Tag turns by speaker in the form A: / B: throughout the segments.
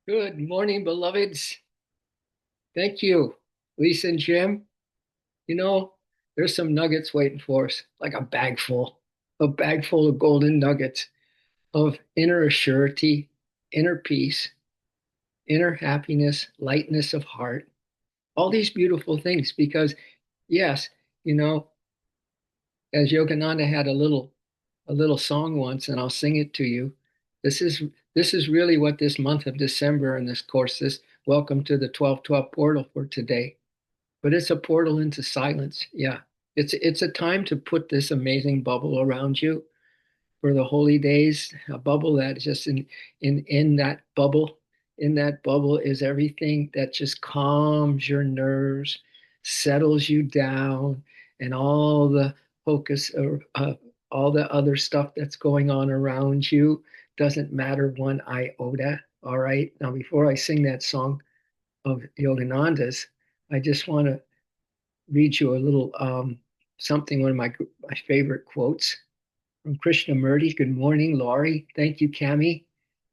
A: Good morning, beloveds. Thank you, Lisa and Jim. You know, there's some nuggets waiting for us, like a bag full of golden nuggets of inner assurity, inner peace, inner happiness, lightness of heart, all these beautiful things. Because, yes, you know, as Yogananda had a little song once, and I'll sing it to you. This is this is really what this month of December and this course is. Welcome to the 1212 portal for today. But it's a portal into silence. Yeah. It's a time to put this amazing bubble around you for the holy days, a bubble that is just in that bubble is everything that just calms your nerves, settles you down, and all the focus or all the other stuff that's going on around you doesn't matter one iota. All right. Now, before I sing that song of Yogananda's, I just want to read you a little something, one of my favorite quotes from Krishnamurti. Good morning, Laurie. Thank you, Cami.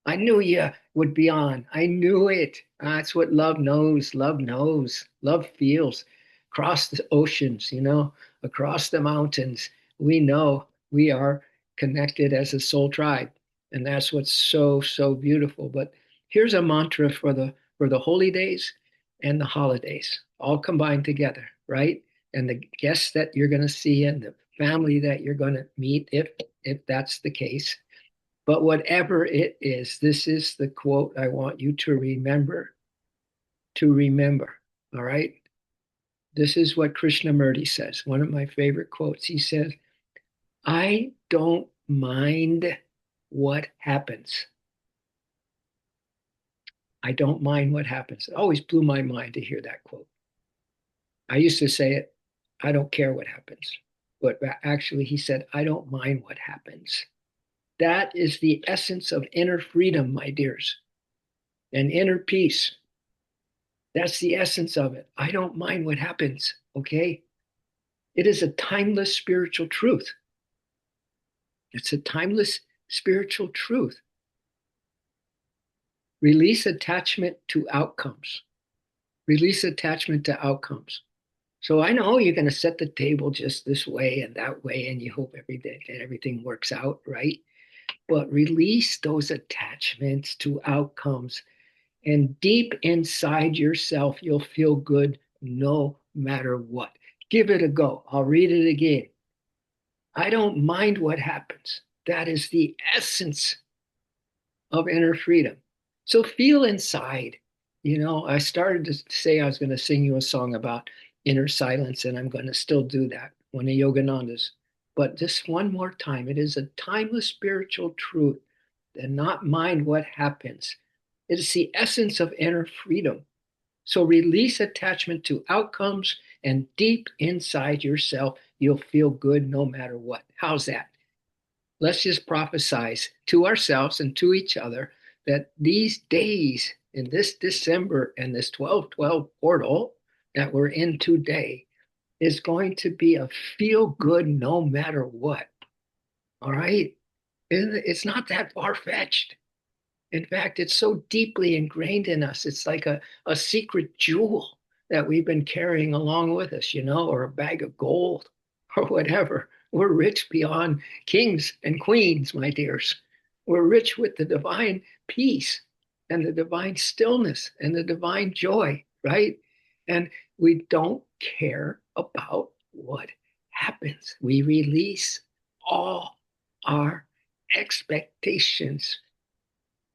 A: I knew you would be on. I knew it. That's what love knows. Love knows. Love feels. Across the oceans, across the mountains, we know we are connected as a soul tribe. And that's what's so, so beautiful. But here's a mantra for the holy days and the holidays, all combined together, right? And the guests that you're going to see and the family that you're going to meet, if that's the case. But whatever it is, this is the quote I want you to remember. To remember, all right? This is what Krishnamurti says, one of my favorite quotes. He says, I don't mind what happens. I don't mind what happens. It always blew my mind to hear that quote. I used to say it, I don't care what happens. But actually, he said, I don't mind what happens. That is the essence of inner freedom, my dears, and inner peace. That's the essence of it. I don't mind what happens, okay? It is a timeless spiritual truth. It's a timeless spiritual truth. Release attachment to outcomes. Release attachment to outcomes. So I know you're going to set the table just this way and that way, and you hope every day that everything works out, right? But release those attachments to outcomes. And deep inside yourself, you'll feel good no matter what. Give it a go. I'll read it again. I don't mind what happens. That is the essence of inner freedom. So feel inside. I started to say I was going to sing you a song about inner silence, and I'm going to still do that, one of Yogananda's. But just one more time, it is a timeless spiritual truth that not mind what happens. It is the essence of inner freedom. So release attachment to outcomes, and deep inside yourself, you'll feel good no matter what. How's that? Let's just prophesize to ourselves and to each other that these days in this December and this 12/12 portal that we're in today is going to be a feel good no matter what. All right. It's not that far fetched. In fact, it's so deeply ingrained in us. It's like a secret jewel that we've been carrying along with us, or a bag of gold or whatever. We're rich beyond kings and queens, my dears. We're rich with the divine peace and the divine stillness and the divine joy, right? And we don't care about what happens. We release all our expectations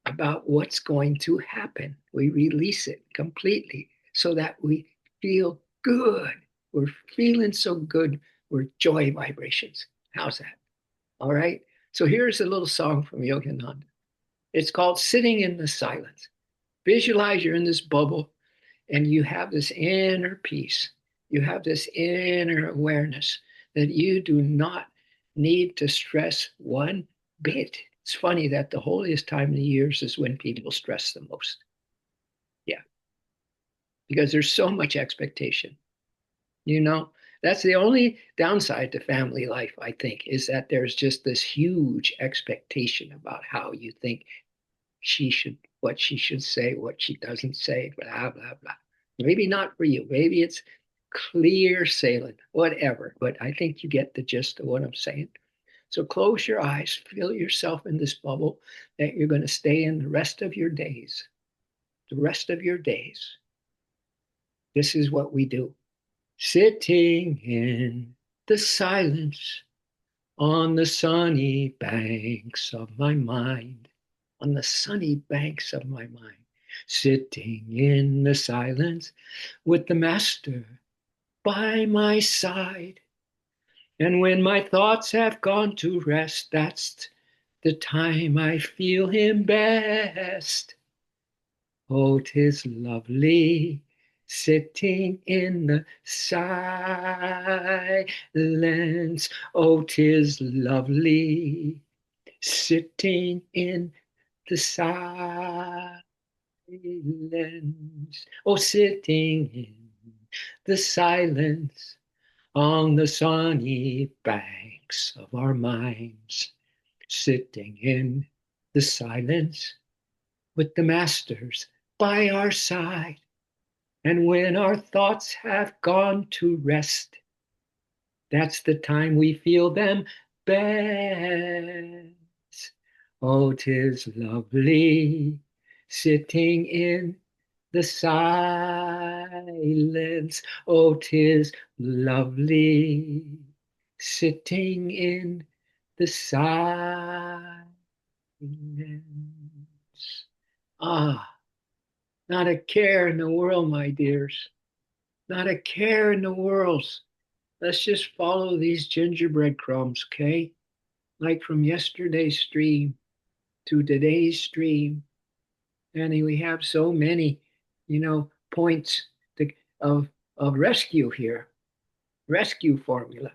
A: about what's going to happen. We release it completely so that we feel good. We're feeling so good. We're joy vibrations. How's that? All right. So here's a little song from Yogananda. It's called Sitting in the Silence. Visualize you're in this bubble and you have this inner peace. You have this inner awareness that you do not need to stress one bit. It's funny that the holiest time of the years is when people stress the most. Yeah, because there's so much expectation. You know, that's the only downside to family life, I think, is that there's just this huge expectation about how you think she should what she should say, what she doesn't say, blah, blah, blah. Maybe not for you. Maybe it's clear sailing, whatever. But I think you get the gist of what I'm saying. So close your eyes, feel yourself in this bubble that you're going to stay in the rest of your days. The rest of your days. This is what we do. Sitting in the silence on the sunny banks of my mind, on the sunny banks of my mind, sitting in the silence with the master by my side. And when my thoughts have gone to rest, that's the time I feel him best. Oh, 'tis lovely sitting in the silence. Oh, 'tis lovely sitting in the silence. Oh, sitting in the silence on the sunny banks of our minds, sitting in the silence with the masters by our side. And when our thoughts have gone to rest, that's the time we feel them best. Oh, 'tis lovely sitting in the silence. Oh, 'tis lovely sitting in the silence. Ah, not a care in the world, my dears. Not a care in the world. Let's just follow these gingerbread crumbs, okay? Like from yesterday's stream to today's stream. And we have so many, points to, of of rescue here. Rescue formula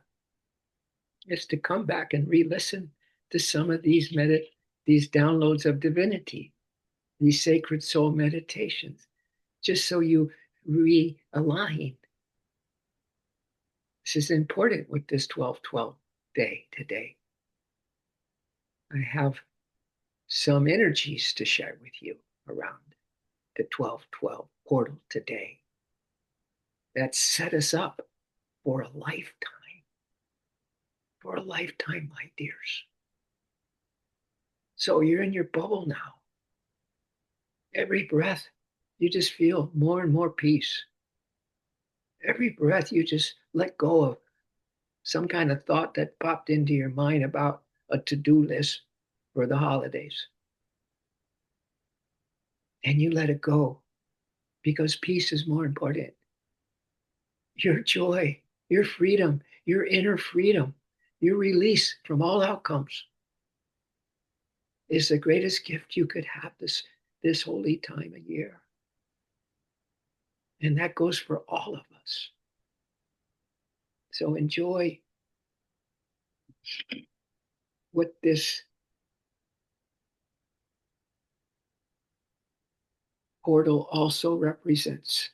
A: is to come back and re-listen to some of these downloads of divinity, these sacred soul meditations, just so you realign. This is important with this 12-12 day today. I have some energies to share with you around the 12-12 portal today that set us up for a lifetime, my dears. So you're in your bubble now. Every breath, you just feel more and more peace. Every breath, you just let go of some kind of thought that popped into your mind about a to-do list for the holidays. And you let it go because peace is more important. Your joy, your freedom, your inner freedom, your release from all outcomes is the greatest gift you could have this holy time of year. And that goes for all of us. So enjoy what this portal also represents.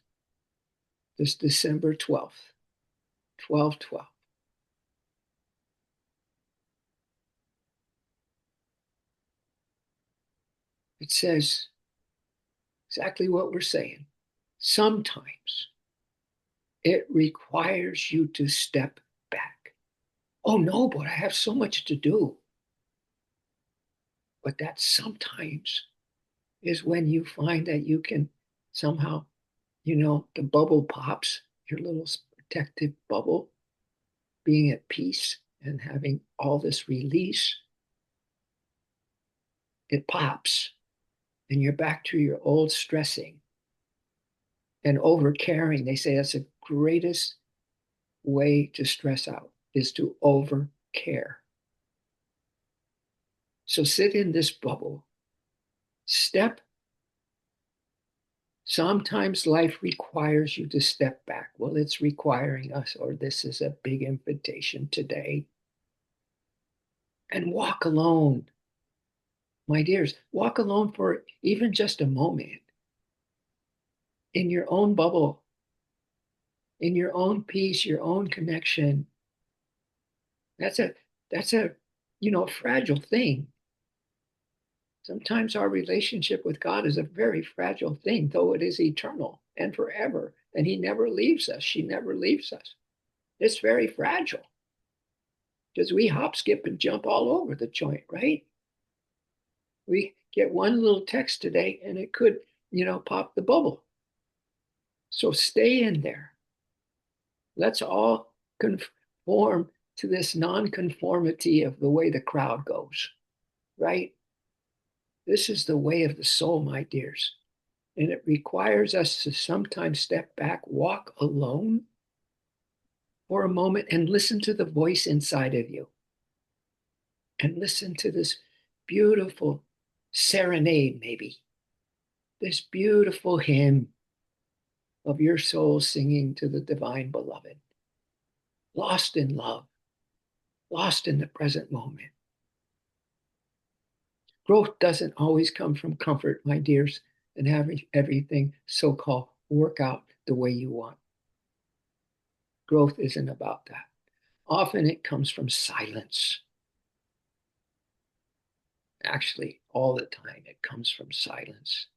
A: This December 12th, 12/12. It says exactly what we're saying. Sometimes it requires you to step back. Oh no, but I have so much to do. But that sometimes is when you find that you can somehow, the bubble pops, your little protective bubble, being at peace and having all this release, it pops and you're back to your old stressing and over caring. They say that's the greatest way to stress out is to over care. So sit in this bubble. Step. Sometimes life requires you to step back. Well, it's requiring us, or this is a big invitation today. And walk alone. My dears, walk alone for even just a moment in your own bubble, in your own peace, your own connection. That's a fragile thing. Sometimes our relationship with God is a very fragile thing, though it is eternal and forever. And He never leaves us. She never leaves us. It's very fragile because we hop, skip, and jump all over the joint, right? We get one little text today and it could, pop the bubble. So stay in there. Let's all conform to this non-conformity of the way the crowd goes, right? This is the way of the soul, my dears. And it requires us to sometimes step back, walk alone for a moment, and listen to the voice inside of you. And listen to this beautiful serenade, maybe. This beautiful hymn of your soul singing to the divine beloved. Lost in love, lost in the present moment. Growth doesn't always come from comfort, my dears, and having everything so-called work out the way you want. Growth isn't about that. Often it comes from silence. Actually, all the time it comes from silence,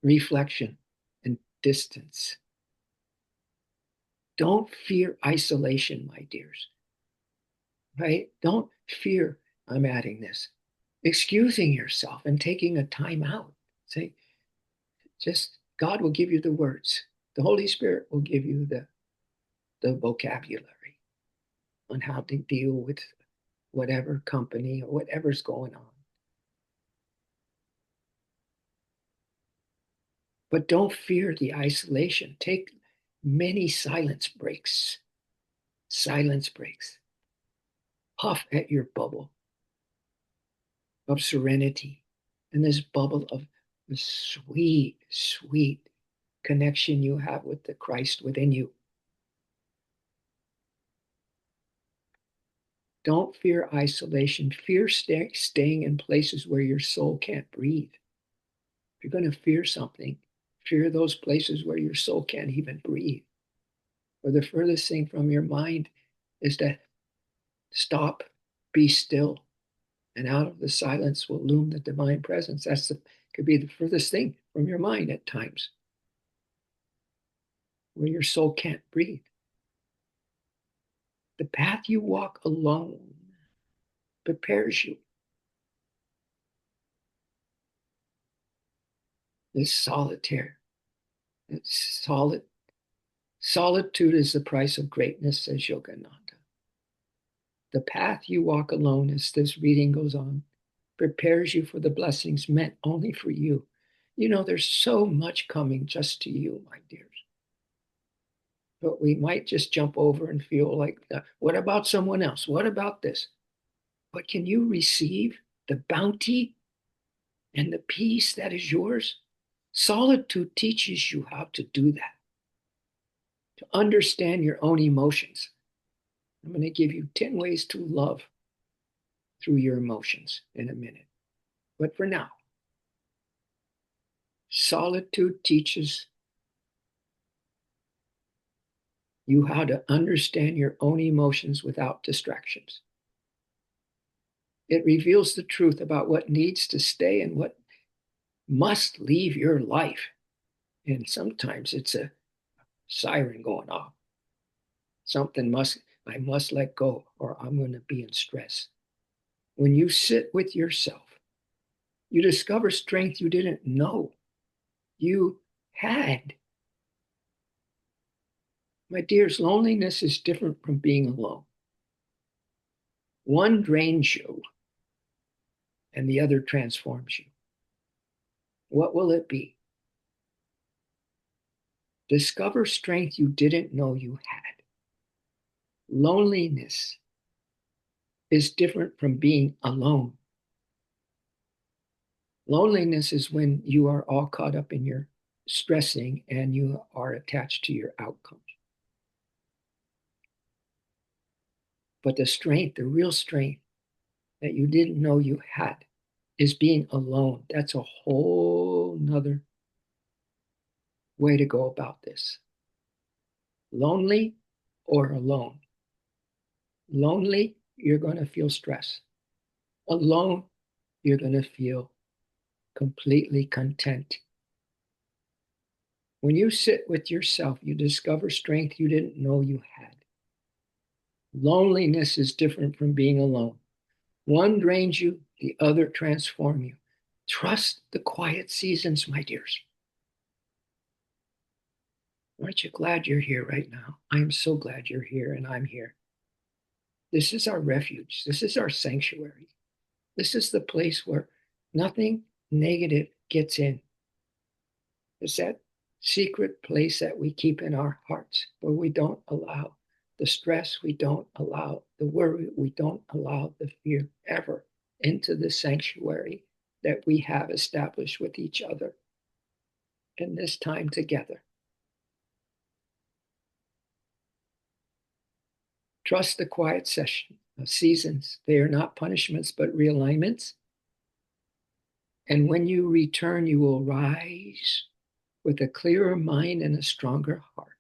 A: reflection, and distance. Don't fear isolation, my dears, right? Don't fear, I'm adding this, excusing yourself and taking a time out. Say, just God will give you the words. The Holy Spirit will give you the vocabulary on how to deal with whatever company or whatever's going on. But don't fear the isolation. Take many silence breaks. Silence breaks. Puff at your bubble of serenity and this bubble of the sweet, sweet connection you have with the Christ within you. Don't fear isolation. Fear staying in places where your soul can't breathe. If you're going to fear something, fear those places where your soul can't even breathe. Or the furthest thing from your mind is to stop, be still, and out of the silence will loom the divine presence. Could be the furthest thing from your mind at times, where your soul can't breathe. The path you walk alone prepares you. This solitaire, it's solitude is the price of greatness, says Yogananda. The path you walk alone, as this reading goes on, prepares you for the blessings meant only for you. There's so much coming just to you, my dears. But we might just jump over and feel like, what about someone else? What about this? But can you receive the bounty and the peace that is yours? Solitude teaches you how to do that, to understand your own emotions. I'm going to give you 10 ways to love through your emotions in a minute. But for now, solitude teaches you how to understand your own emotions without distractions. It reveals the truth about what needs to stay and what must leave your life. And sometimes it's a siren going off. I must let go or I'm going to be in stress. When you sit with yourself, you discover strength you didn't know you had. My dears, loneliness is different from being alone. One drains you and the other transforms you. What will it be? Discover strength you didn't know you had. Loneliness is different from being alone. Loneliness is when you are all caught up in your stressing and you are attached to your outcomes. But the strength, the real strength that you didn't know you had is being alone. That's a whole nother way to go about this. Lonely or alone. Lonely, you're going to feel stress. Alone, you're going to feel completely content. When you sit with yourself, you discover strength you didn't know you had. Loneliness is different from being alone. One drains you, the other transforms you. Trust the quiet seasons, my dears. Aren't you glad you're here right now? I am so glad you're here and I'm here. This is our refuge. This is our sanctuary. This is the place where nothing negative gets in. It's that secret place that we keep in our hearts where we don't allow the stress, we don't allow the worry, we don't allow the fear ever into the sanctuary that we have established with each other in this time together. Trust the quiet session of seasons. They are not punishments, but realignments. And when you return, you will rise with a clearer mind and a stronger heart.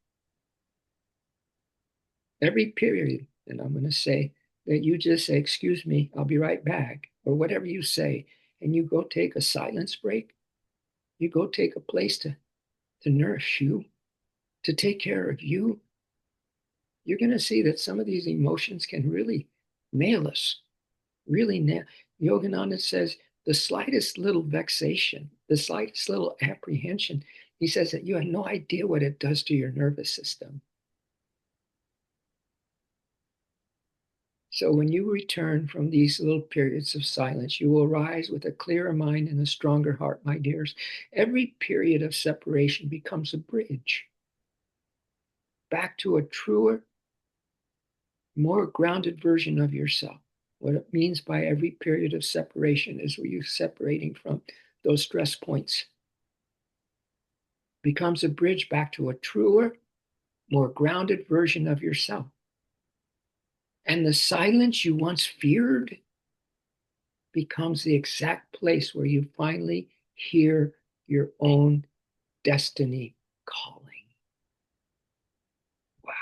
A: Every period, and I'm going to say that you just say, excuse me, I'll be right back, or whatever you say, and you go take a silence break, you go take a place to nourish you, to take care of you, you're going to see that some of these emotions can really nail us, really nail. Yogananda says the slightest little vexation, the slightest little apprehension, he says that you have no idea what it does to your nervous system. So when you return from these little periods of silence, you will rise with a clearer mind and a stronger heart, my dears. Every period of separation becomes a bridge back to a truer, more grounded version of yourself. What it means by every period of separation is where you're separating from those stress points. Becomes a bridge back to a truer, more grounded version of yourself. And the silence you once feared becomes the exact place where you finally hear your own destiny calling. Wow.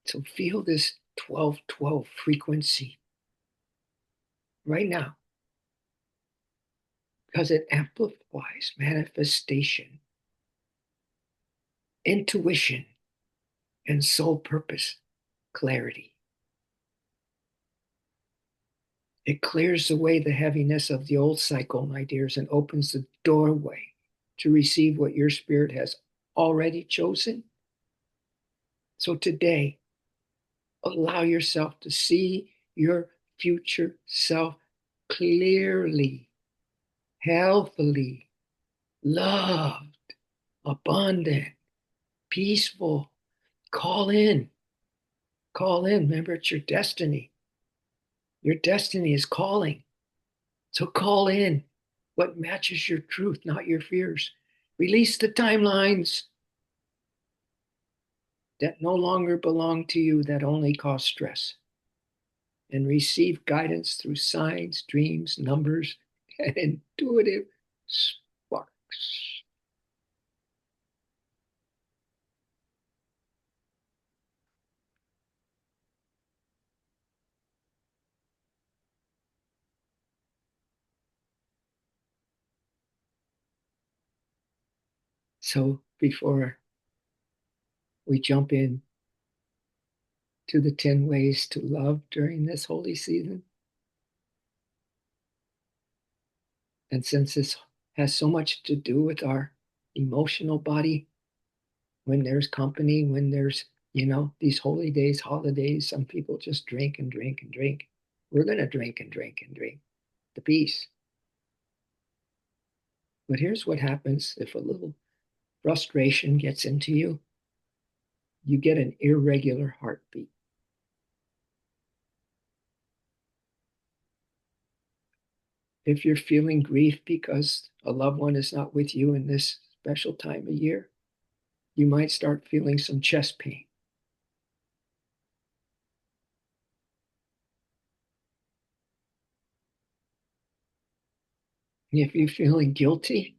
A: So feel this 1212 frequency right now because it amplifies manifestation, intuition, and soul purpose clarity. It clears away the heaviness of the old cycle, my dears, and opens the doorway to receive what your spirit has already chosen. So today, allow yourself to see your future self clearly, healthily, loved, abundant, peaceful. Call in. Call in. Remember, it's your destiny. Your destiny is calling. So call in what matches your truth, not your fears. Release the timelines that no longer belong to you, that only cause stress. And receive guidance through signs, dreams, numbers, and intuitive sparks. So before we jump in to the 10 ways to love during this holy season, and since this has so much to do with our emotional body, when there's company, when there's You know, these holy days, holidays, some people just drink and drink and drink. We're going to drink and drink and drink the peace. But here's what happens if a little frustration gets into you, you get an irregular heartbeat. If you're feeling grief because a loved one is not with you in this special time of year, you might start feeling some chest pain. If you're feeling guilty,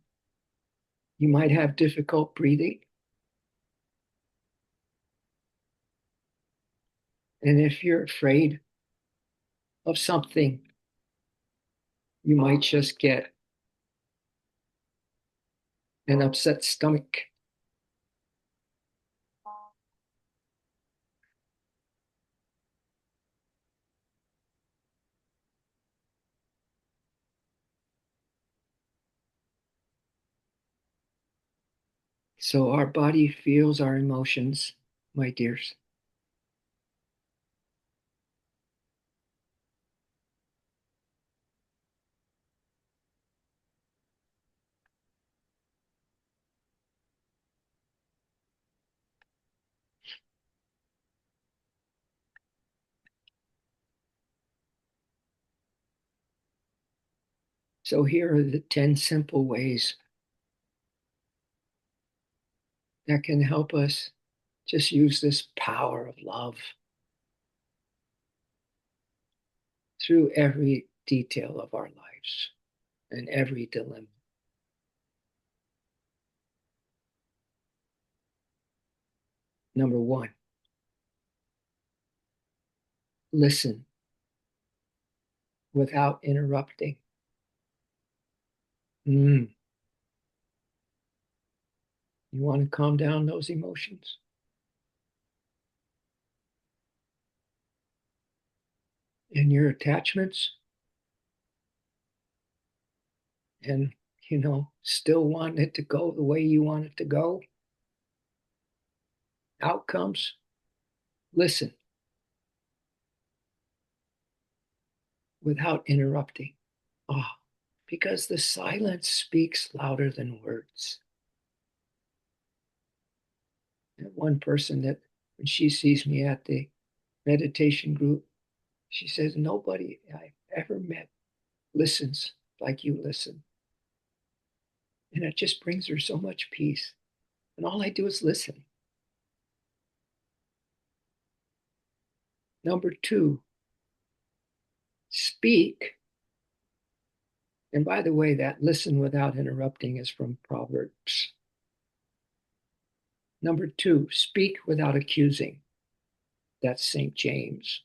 A: you might have difficult breathing. And if you're afraid of something, you might just get an upset stomach. So our body feels our emotions, my dears. So here are the 10 simple ways that can help us just use this power of love through every detail of our lives and every dilemma. Number one, listen without interrupting. You want to calm down those emotions? And your attachments, and still want it to go the way you want it to go. Outcomes, listen without interrupting. Ah, because the silence speaks louder than words. And one person that, when she sees me at the meditation group, she says, nobody I've ever met listens like you listen. And it just brings her so much peace. And all I do is listen. Number two, speak. And by the way, that listen without interrupting is from Proverbs. Number two, speak without accusing. That's St. James.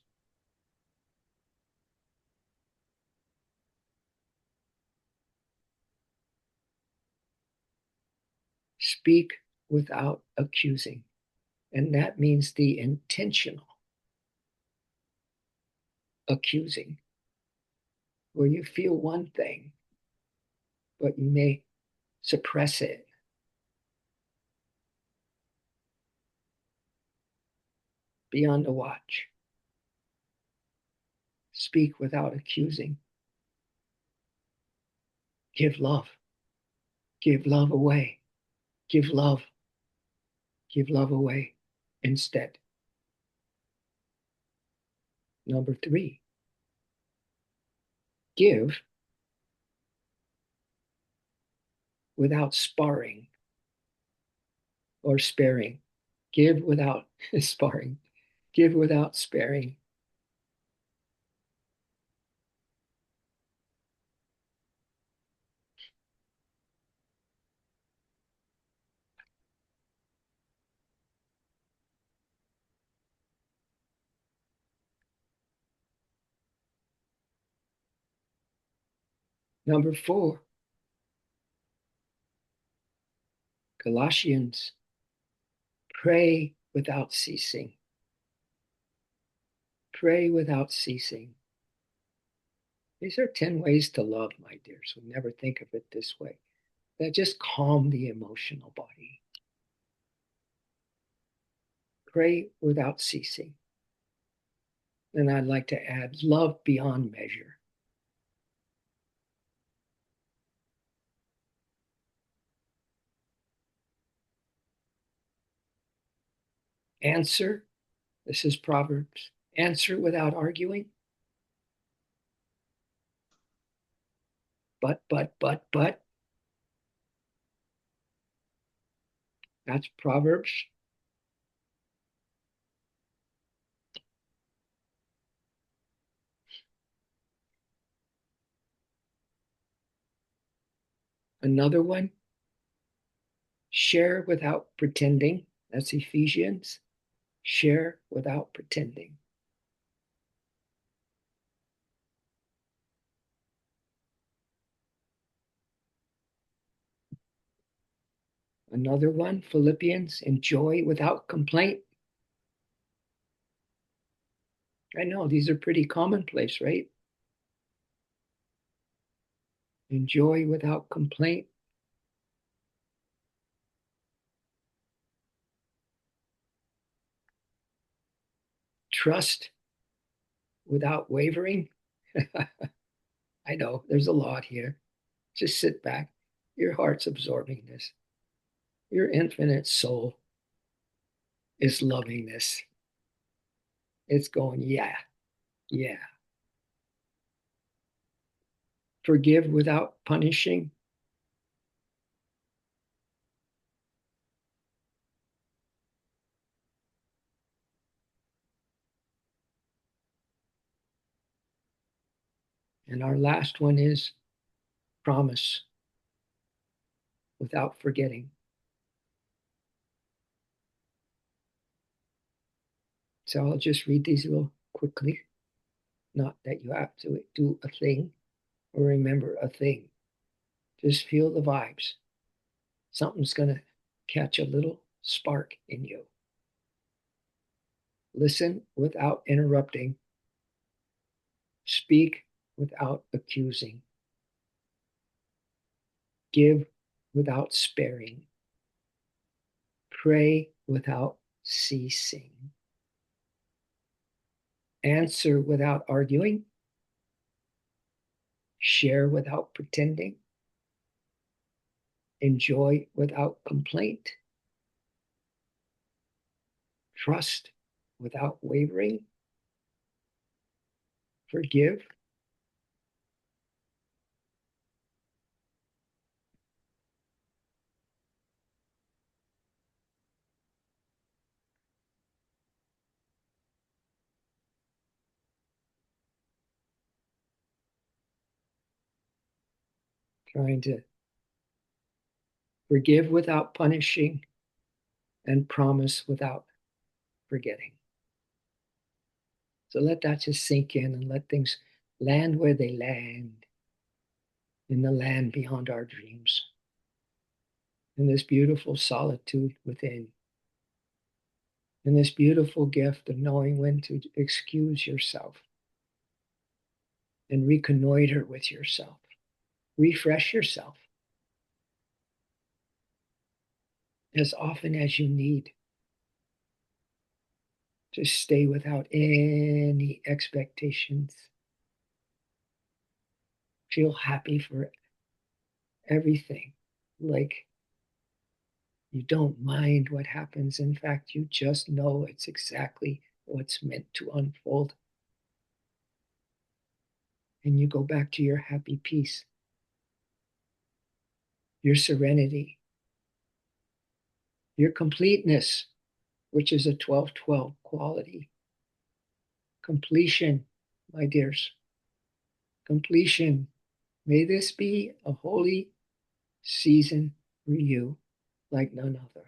A: Speak without accusing. And that means the intentional accusing, where you feel one thing, but you may suppress it. Be on the watch. Speak without accusing. Give love. Give love away. Give love. Give love away instead. Number three, give without sparring or sparing. Give without sparring. Give without sparing. Number four, Colossians, pray without ceasing. Pray without ceasing. These are 10 ways to love, my dears. We never think of it this way. That just calm the emotional body. Pray without ceasing. And I'd like to add love beyond measure. Answer, this is Proverbs, answer without arguing. But. That's Proverbs. Another one, share without pretending. That's Ephesians. Share without pretending. Another one, Philippians, enjoy without complaint. I know these are pretty commonplace, right? Enjoy without complaint. Trust without wavering. I know there's a lot here. Just sit back. Your heart's absorbing this. Your infinite soul is loving this. It's going, yeah, yeah. Forgive without punishing. And our last one is promise without forgetting. So I'll just read these real quickly. Not that you have to do a thing or remember a thing. Just feel the vibes. Something's going to catch a little spark in you. Listen without interrupting. Speak without accusing. Give without sparing. Pray without ceasing. Answer without arguing. Share without pretending. Enjoy without complaint. Trust without wavering. Forgive. Trying to forgive without punishing and promise without forgetting. So let that just sink in and let things land where they land, in the land beyond our dreams, in this beautiful solitude within, in this beautiful gift of knowing when to excuse yourself and reconnoiter with yourself, refresh yourself as often as you need. Just stay without any expectations. Feel happy for everything. Like you don't mind what happens. In fact, you just know it's exactly what's meant to unfold. And you go back to your happy peace, your serenity, your completeness, which is a 12-12 quality. Completion, my dears. Completion. May this be a holy season for you like none other.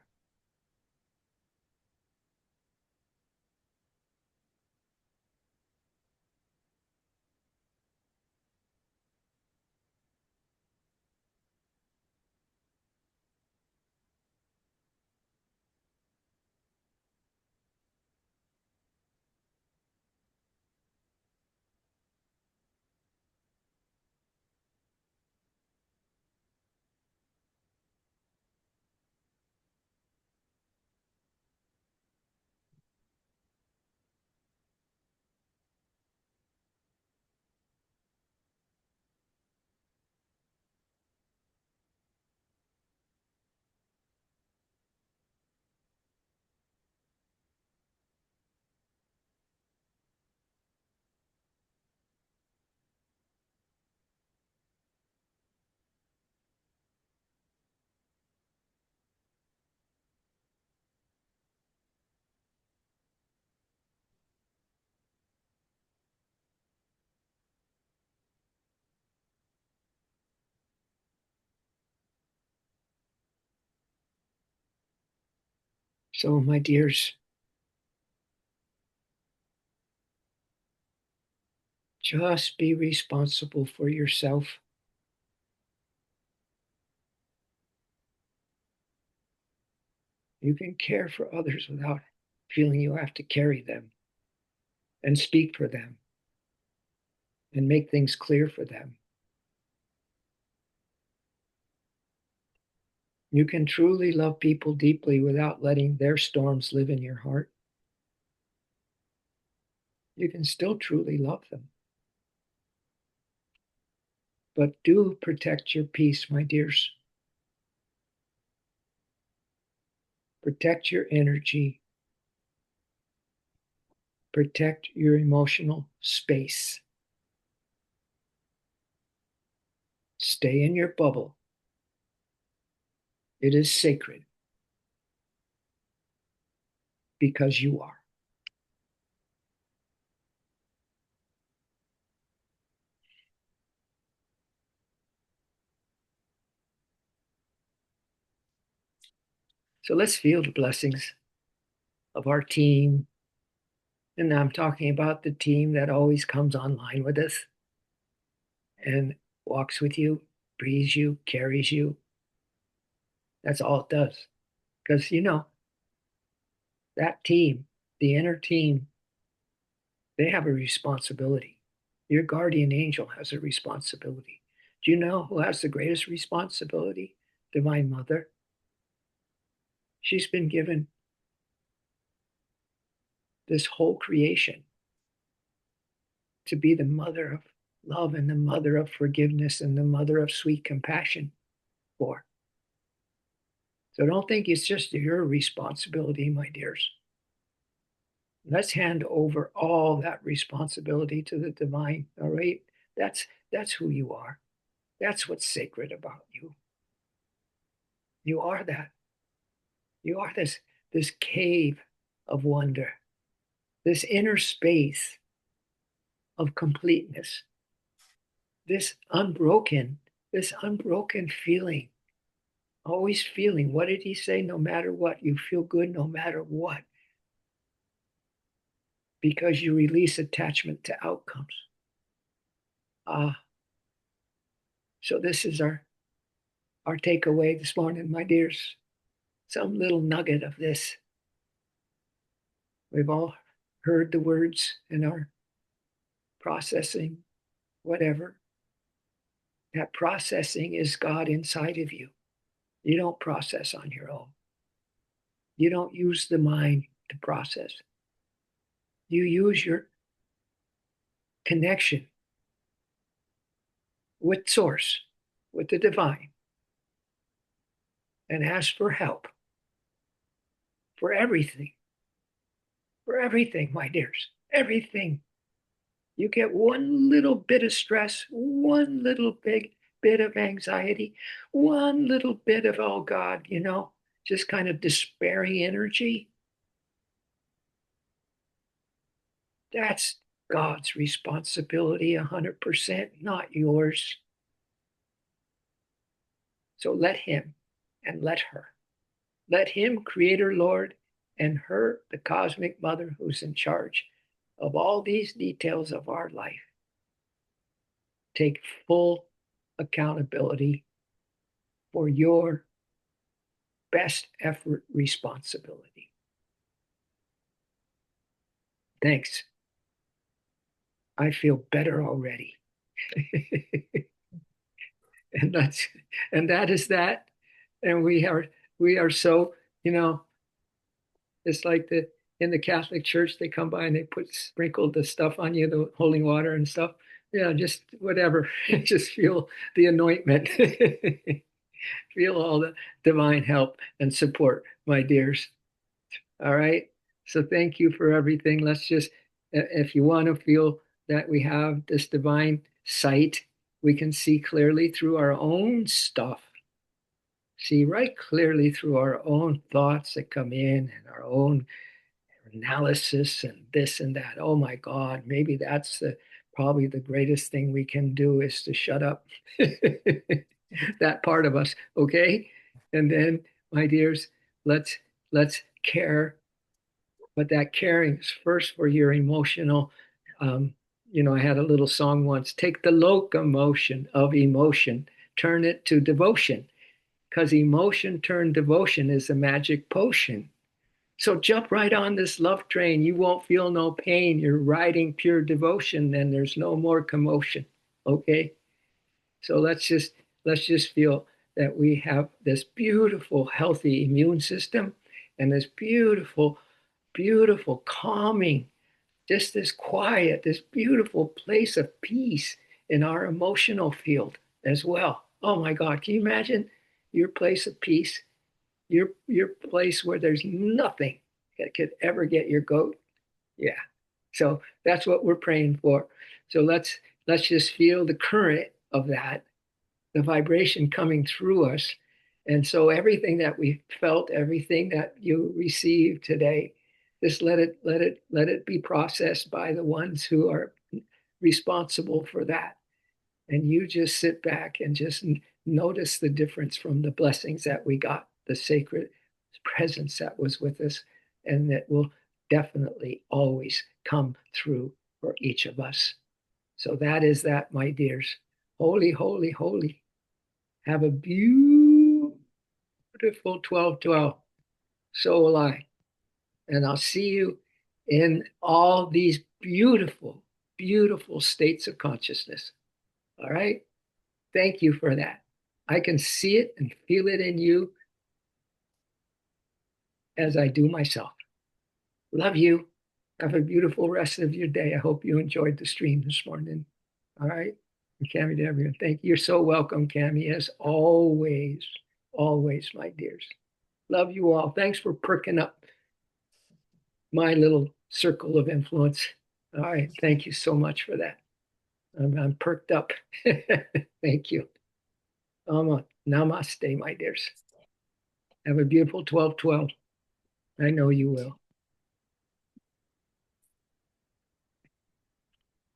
A: So, my dears, just be responsible for yourself. You can care for others without feeling you have to carry them and speak for them and make things clear for them. You can truly love people deeply without letting their storms live in your heart. You can still truly love them. But do protect your peace, my dears. Protect your energy. Protect your emotional space. Stay in your bubble. It is sacred because you are. So let's feel the blessings of our team. And I'm talking about the team that always comes online with us and walks with you, breathes you, carries you. That's all it does. Because, that team, the inner team, they have a responsibility. Your guardian angel has a responsibility. Do you know who has the greatest responsibility? Divine Mother. She's been given this whole creation to be the mother of love and the mother of forgiveness and the mother of sweet compassion for. So don't think it's just your responsibility, my dears. Let's hand over all that responsibility to the divine. All right. That's who you are. That's what's sacred about you. You are that. You are this cave of wonder, this inner space of completeness, this unbroken feeling, always feeling. What did he say? No matter what, you feel good no matter what, because you release attachment to outcomes. So this is our takeaway this morning, my dears. Some little nugget of this. We've all heard the words in our processing, whatever. That processing is God inside of you. You don't process on your own. You don't use the mind to process. You use your connection with Source, with the divine, and ask for help for everything. For everything, my dears. Everything. You get one little bit of stress, one little big bit of anxiety, one little bit of, oh God, just kind of despairing energy. That's God's responsibility, 100%, not yours. So let Him and let her. Let Him, Creator Lord, and her, the cosmic mother who's in charge of all these details of our life, take full accountability for your best effort responsibility. Thanks. I feel better already. and that's and that is that. And we are so, it's like in the Catholic Church, they come by and they sprinkle the stuff on you, the holy water and stuff. Yeah, just whatever. Just feel the anointment. Feel all the divine help and support, my dears. All right. So thank you for everything. Let's just, if you want to feel that we have this divine sight, we can see clearly through our own stuff, see right clearly through our own thoughts that come in and our own analysis and this and that. Oh my God, maybe that's probably the greatest thing we can do is to shut up that part of us. Okay. And then, my dears, let's let's care, but that caring is first for your emotional. Um, I had a little song once, take the locomotion of emotion, turn it to devotion, because emotion turned devotion is a magic potion. So jump right on this love train. You won't feel no pain. You're riding pure devotion, and there's no more commotion. Okay? So let's just feel that we have this beautiful, healthy immune system and this beautiful, beautiful, calming, just this quiet, this beautiful place of peace in our emotional field as well. Oh my God, can you imagine your place of peace? Your place where there's nothing that could ever get your goat. Yeah. So that's what we're praying for. So let's just feel the current of that, the vibration coming through us. And so everything that we felt, everything that you received today, just let it be processed by the ones who are responsible for that. And you just sit back and just notice the difference from the blessings that we got, the sacred presence that was with us, and that will definitely always come through for each of us. So that is that, my dears. Holy, holy, holy. Have a beautiful 12/12. So will I. And I'll see you in all these beautiful, beautiful states of consciousness. All right. Thank you for that. I can see it and feel it in you as I do myself. Love you. Have a beautiful rest of your day. I hope you enjoyed the stream this morning. All right. And Cami to everyone. Thank you. You're so welcome, Cami, as always. Always, my dears. Love you all. Thanks for perking up my little circle of influence. All right. Thank you so much for that. I'm perked up. Thank you. Namaste, my dears. Have a beautiful 12/12. I know you will.